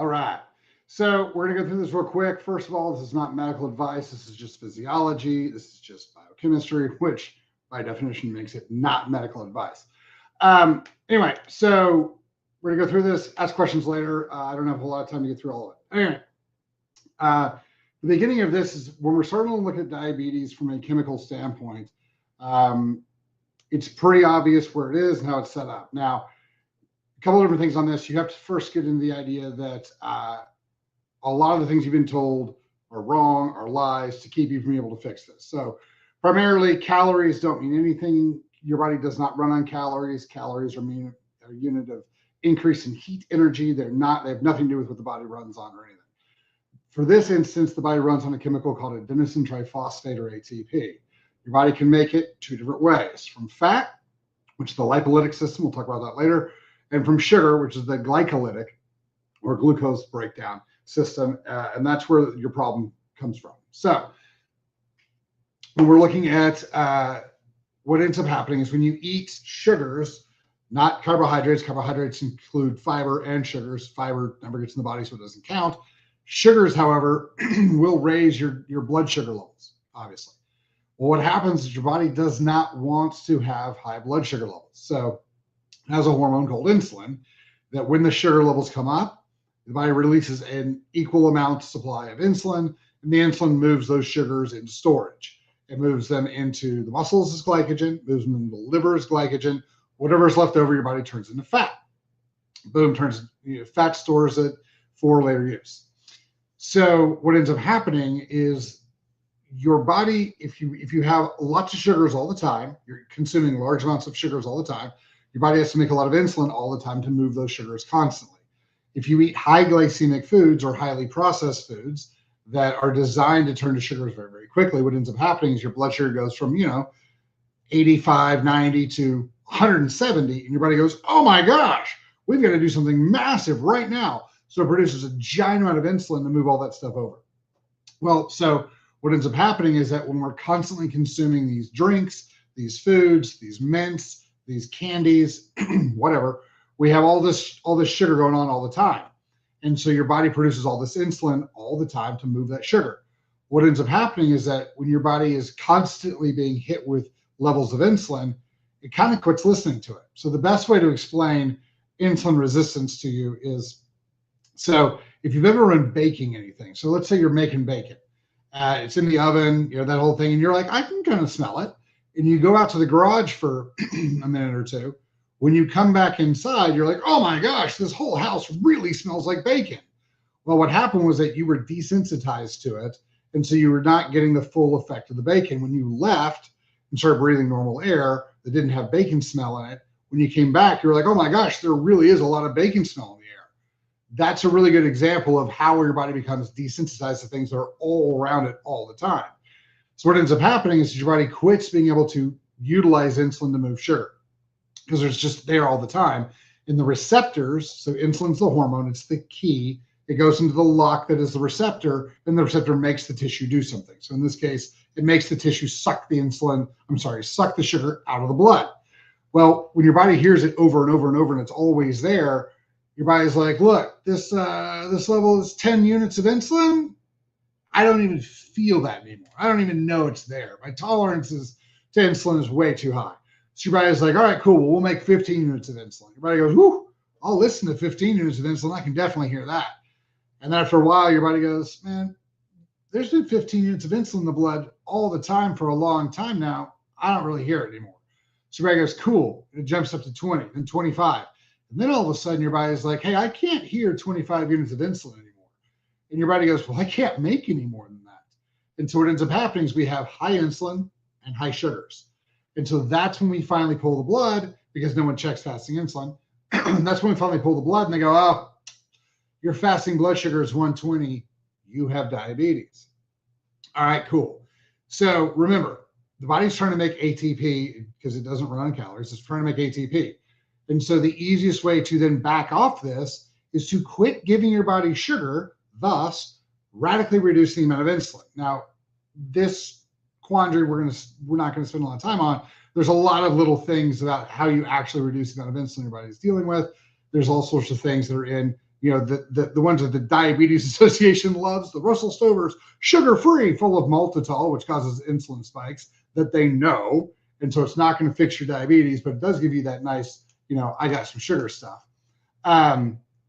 All right. So we're going to go through this real quick. First of all, this is not medical advice. This is just physiology. This is just biochemistry, which by definition makes it not medical advice. Anyway, so we're going to go through this, ask questions later. I don't have a lot of time to get through all of it. Anyway, the beginning of this is when we're starting to look at diabetes from a chemical standpoint. It's pretty obvious where it is and how it's set up. Now, a couple of different things on this. You have to first get into the idea that a lot of the things you've been told are wrong, are lies to keep you from being able to fix this. So primarily calories don't mean anything. Your body does not run on calories. Calories are a unit of increase in heat energy. They have nothing to do with what the body runs on or anything. For this instance, the body runs on a chemical called adenosine triphosphate or ATP. Your body can make it two different ways: from fat, which is the lipolytic system, we'll talk about that later, and from sugar, which is the glycolytic or glucose breakdown system. And that's where your problem comes from. So when we're looking at what ends up happening is when you eat sugars, not carbohydrates. Carbohydrates include fiber and sugars. Fiber never gets in the body, so it doesn't count. Sugars, however, will raise your blood sugar levels, obviously. Well, what happens is your body does not want to have high blood sugar levels. So it has a hormone called insulin that when the sugar levels come up, the body releases an equal amount supply of insulin, and the insulin moves those sugars into storage. It moves them into the muscles as glycogen, moves them into the liver as glycogen. Whatever's left over, your body turns into fat. Boom, fat stores it for later use. So what ends up happening is your body, if you have lots of sugars all the time, you're consuming large amounts of sugars all the time, your body has to make a lot of insulin all the time to move those sugars constantly. If you eat high glycemic foods or highly processed foods that are designed to turn to sugars very, very quickly, what ends up happening is your blood sugar goes from, 85, 90 to 170, and your body goes, oh my gosh, we've got to do something massive right now. So it produces a giant amount of insulin to move all that stuff over. Well, so what ends up happening is that when we're constantly consuming these drinks, these foods, these mints, these candies, whatever, we have all this sugar going on all the time. And so your body produces all this insulin all the time to move that sugar. What ends up happening is that when your body is constantly being hit with levels of insulin, it kind of quits listening to it. So the best way to explain insulin resistance to you is, so if you've ever been baking anything, so let's say you're making bacon, it's in the oven, that whole thing, and you're like, I can kind of smell it. And you go out to the garage for a minute or two. When you come back inside, you're like, oh my gosh, this whole house really smells like bacon. Well, what happened was that you were desensitized to it. And so you were not getting the full effect of the bacon. When you left and started breathing normal air that didn't have bacon smell in it, when you came back, you were like, oh my gosh, there really is a lot of bacon smell in the air. That's a really good example of how your body becomes desensitized to things that are all around it all the time. So what ends up happening is your body quits being able to utilize insulin to move sugar because it's just there all the time. And the receptors, so insulin's the hormone, it's the key. It goes into the lock that is the receptor, and the receptor makes the tissue do something. So in this case, it makes the tissue suck the sugar out of the blood. Well, when your body hears it over and over and over and it's always there, your body's like, look, this level is 10 units of insulin. I don't even feel that anymore. I don't even know it's there. My tolerance to insulin is way too high. So your body's like, all right, cool. Well, we'll make 15 units of insulin. Your body goes, whoo, I'll listen to 15 units of insulin. I can definitely hear that. And then after a while, your body goes, man, there's been 15 units of insulin in the blood all the time for a long time now. I don't really hear it anymore. So your body goes, cool. And it jumps up to 20, then 25. And then all of a sudden, your body's like, hey, I can't hear 25 units of insulin anymore. And your body goes, well, I can't make any more than that. And so what ends up happening is we have high insulin and high sugars. And so that's when we finally pull the blood, because no one checks fasting insulin. That's when we finally pull the blood and they go, oh, your fasting blood sugar is 120. You have diabetes. All right, cool. So remember, the body's trying to make ATP because it doesn't run on calories. It's trying to make ATP. And so the easiest way to then back off this is to quit giving your body sugar, thus radically reduce the amount of insulin. Now, this quandary we're not going to spend a lot of time on. There's a lot of little things about how you actually reduce the amount of insulin your body is dealing with. There's all sorts of things that are in the ones that the Diabetes Association loves, the Russell Stover's sugar-free, full of maltitol, which causes insulin spikes that they know. And so it's not going to fix your diabetes, but it does give you that nice, I got some sugar stuff.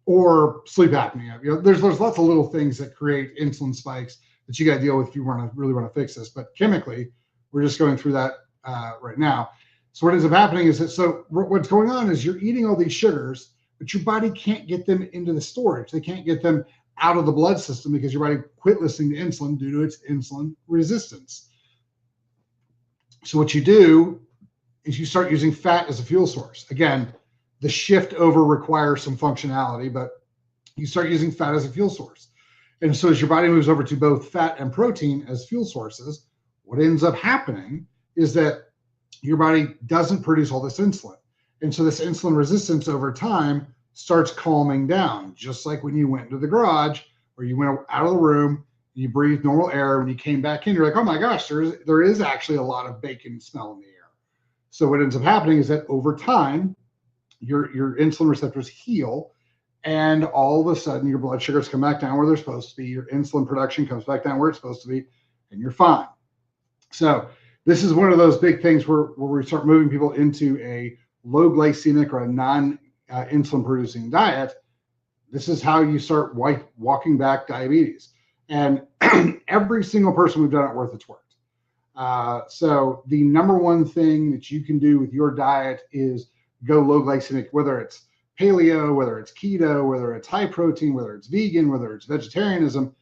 Or sleep apnea. There's lots of little things that create insulin spikes that you got to deal with if you really want to fix this. But chemically, we're just going through that right now. So what ends up happening is what's going on is you're eating all these sugars, but your body can't get them into the storage. They can't get them out of the blood system because your body quit listening to insulin due to its insulin resistance. So what you do is you start using fat as a fuel source. Again, the shift over requires some functionality, but you start using fat as a fuel source. And so as your body moves over to both fat and protein as fuel sources, what ends up happening is that your body doesn't produce all this insulin. And so this insulin resistance over time starts calming down, just like when you went into the garage or you went out of the room, you breathed normal air, when you came back in, you're like, oh my gosh, there is actually a lot of bacon smell in the air. So what ends up happening is that over time, your insulin receptors heal, and all of a sudden your blood sugars come back down where they're supposed to be, your insulin production comes back down where it's supposed to be, and you're fine. So this is one of those big things where we start moving people into a low glycemic or a non-insulin producing diet. This is how you start walking back diabetes. And every single person we've done it worth its worth. So the number one thing that you can do with your diet is go low glycemic, whether it's paleo, whether it's keto, whether it's high protein, whether it's vegan, whether it's vegetarianism.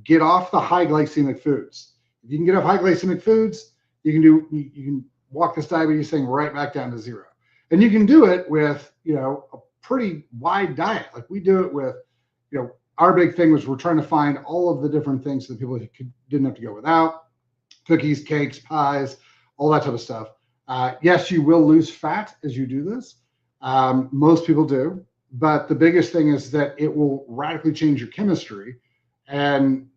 Get off the high glycemic foods. If you can get off high glycemic foods, you can walk this diabetes thing right back down to zero. And you can do it with, a pretty wide diet. Like we do it with, our big thing was we're trying to find all of the different things that people didn't have to go without: cookies, cakes, pies, all that type of stuff. Yes, you will lose fat as you do this. Most people do. But the biggest thing is that it will radically change your chemistry, and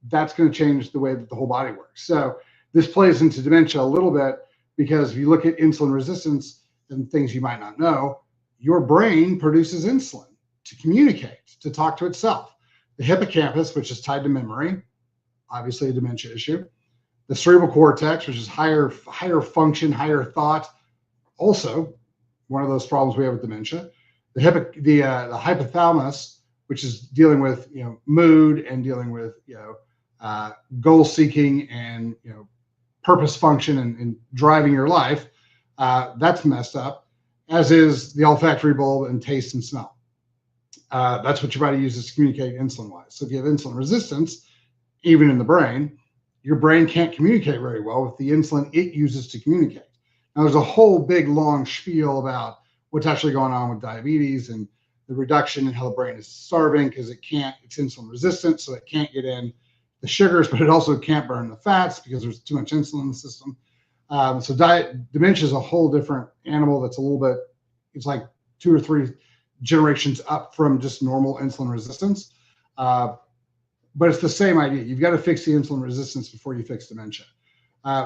that's going to change the way that the whole body works. So this plays into dementia a little bit, because if you look at insulin resistance and things you might not know, your brain produces insulin to communicate, to talk to itself. The hippocampus, which is tied to memory, obviously a dementia issue. The cerebral cortex, which is higher function, higher thought, also one of those problems we have with dementia. The hypothalamus, which is dealing with mood and dealing with goal seeking and purpose function and driving your life, that's messed up, as is the olfactory bulb and taste and smell. That's what your body uses to communicate insulin-wise. So if you have insulin resistance, even in the brain, your brain can't communicate very well with the insulin it uses to communicate. Now, there's a whole big, long spiel about what's actually going on with diabetes and the reduction in how the brain is starving, because it's insulin resistant, so it can't get in the sugars, but it also can't burn the fats because there's too much insulin in the system. So dementia is a whole different animal that's it's like 2 or 3 generations up from just normal insulin resistance. But it's the same idea. You've got to fix the insulin resistance before you fix dementia.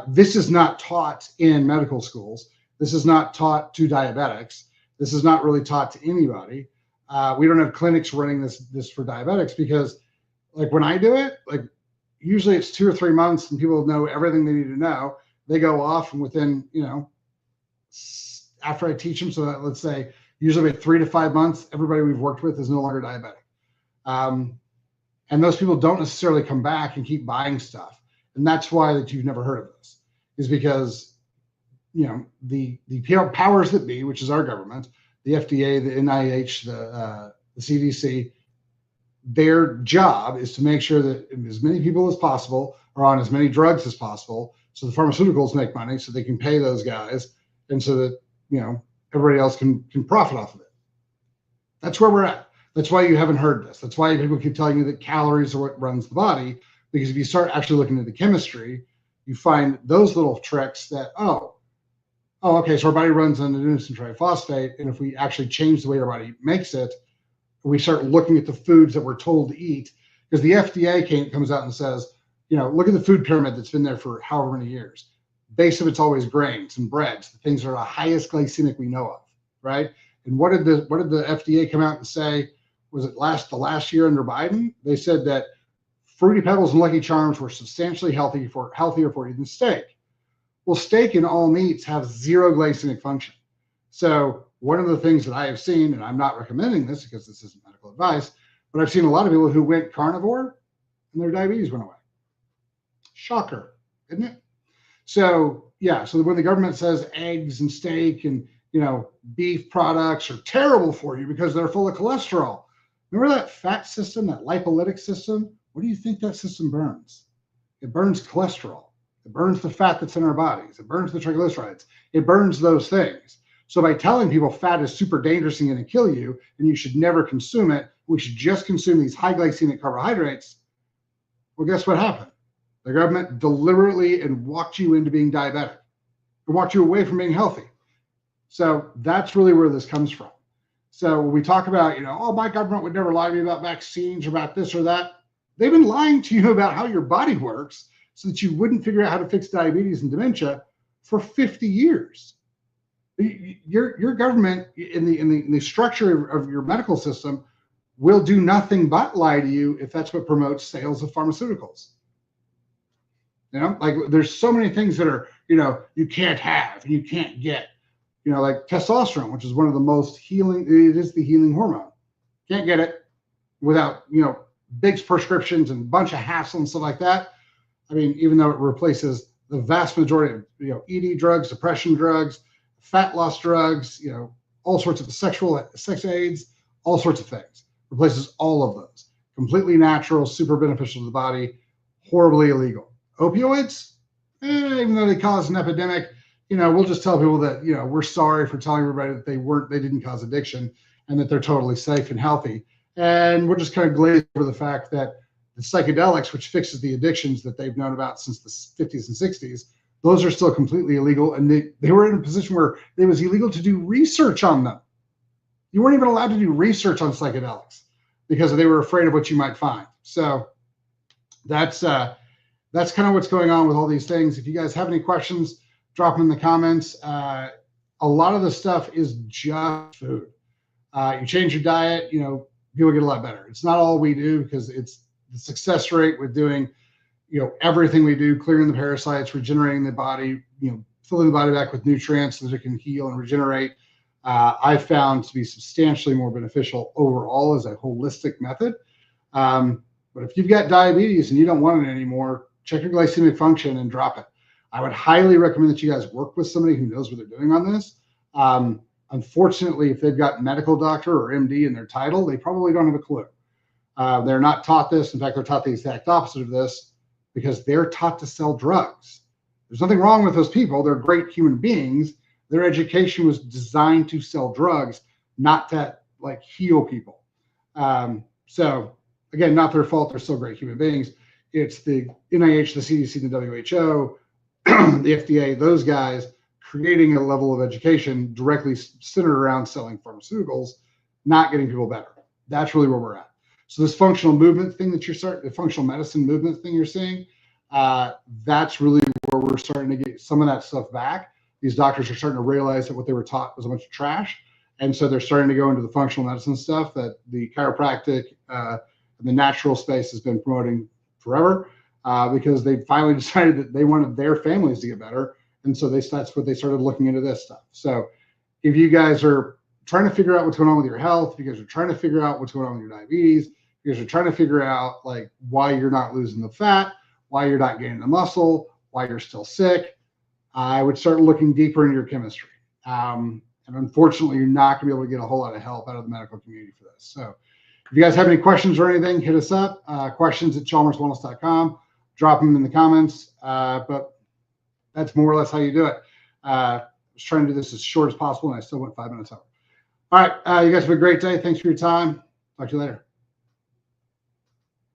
This is not taught in medical schools. This is not taught to diabetics. This is not really taught to anybody. We don't have clinics running this for diabetics, because like when I do it, like usually it's 2 or 3 months and people know everything they need to know. They go off, and within, after I teach them, so that, let's say usually about 3 to 5 months, everybody we've worked with is no longer diabetic. And those people don't necessarily come back and keep buying stuff. And that's why that you've never heard of this, is because, the powers that be, which is our government, the FDA, the NIH, the CDC, their job is to make sure that as many people as possible are on as many drugs as possible, so the pharmaceuticals make money, so they can pay those guys, and so that everybody else can profit off of it. That's where we're at. That's why you haven't heard this. That's why people keep telling you that calories are what runs the body, because if you start actually looking at the chemistry, you find those little tricks that, okay, so our body runs on adenosine triphosphate, and if we actually change the way our body makes it, we start looking at the foods that we're told to eat, because the FDA comes out and says, look at the food pyramid that's been there for however many years. Base of it's always grains and breads, the things that are the highest glycemic we know of, right? And what did the FDA come out and say was it the last year under Biden, they said that Fruity Pebbles and Lucky Charms were substantially healthier for you than steak. Well, steak and all meats have zero glycemic function. So one of the things that I have seen, and I'm not recommending this because this isn't medical advice, but I've seen a lot of people who went carnivore and their diabetes went away. Shocker, isn't it? So yeah, so when the government says eggs and steak and beef products are terrible for you because they're full of cholesterol, remember that fat system, that lipolytic system? What do you think that system burns? It burns cholesterol. It burns the fat that's in our bodies. It burns the triglycerides. It burns those things. So by telling people fat is super dangerous and going to kill you, and you should never consume it, we should just consume these high glycemic carbohydrates. Well, guess what happened? The government deliberately and walked you into being diabetic. It walked you away from being healthy. So that's really where this comes from. So when we talk about, oh, my government would never lie to me about vaccines or about this or that. They've been lying to you about how your body works so that you wouldn't figure out how to fix diabetes and dementia for 50 years. Your government in the structure of your medical system will do nothing but lie to you if that's what promotes sales of pharmaceuticals. Like there's so many things that are, you can't have and you can't get, like testosterone, which is one of the most healing, it is the healing hormone. Can't get it without, big prescriptions and a bunch of hassle and stuff like that. I mean, even though it replaces the vast majority of, ED drugs, depression drugs, fat loss drugs, all sorts of sex aids, all sorts of things. Replaces all of those. Completely natural, super beneficial to the body, horribly illegal. Opioids, even though they cause an epidemic, we'll just tell people that, we're sorry for telling everybody that they didn't cause addiction and that they're totally safe and healthy. And we'll just kind of glaze over the fact that the psychedelics, which fixes the addictions that they've known about since the 50s and 60s, those are still completely illegal. And they were in a position where it was illegal to do research on them. You weren't even allowed to do research on psychedelics because they were afraid of what you might find. So that's kind of what's going on with all these things. If you guys have any questions, drop them in the comments. A lot of the stuff is just food. You change your diet, people get a lot better. It's not all we do because it's the success rate with doing, everything we do, clearing the parasites, regenerating the body, filling the body back with nutrients so that it can heal and regenerate. I've found to be substantially more beneficial overall as a holistic method. But if you've got diabetes and you don't want it anymore, check your glycemic function and drop it. I would highly recommend that you guys work with somebody who knows what they're doing on this. Unfortunately, if they've got medical doctor or MD in their title, they probably don't have a clue. They're not taught this. In fact, they're taught the exact opposite of this because they're taught to sell drugs. There's nothing wrong with those people. They're great human beings. Their education was designed to sell drugs, not to heal people. So again, not their fault. They're still great human beings. It's the NIH, the CDC, the WHO, the FDA, those guys creating a level of education directly centered around selling pharmaceuticals, not getting people better. That's really where we're at. So this functional movement thing that the functional medicine movement thing you're seeing, that's really where we're starting to get some of that stuff back. These doctors are starting to realize that what they were taught was a bunch of trash. And so they're starting to go into the functional medicine stuff that the chiropractic and the natural space has been promoting forever because they finally decided that they wanted their families to get better. And so that's what they started looking into this stuff. So if you guys are trying to figure out what's going on with your health, if you guys are trying to figure out what's going on with your diabetes, if you guys are trying to figure out why you're not losing the fat, why you're not gaining the muscle, why you're still sick, I would start looking deeper into your chemistry. And unfortunately, you're not going to be able to get a whole lot of help out of the medical community for this. So if you guys have any questions or anything, hit us up, questions@chalmerswellness.com. Drop them in the comments. But that's more or less how you do it. I was trying to do this as short as possible, and I still went 5 minutes over. All right. You guys have a great day. Thanks for your time. Talk to you later.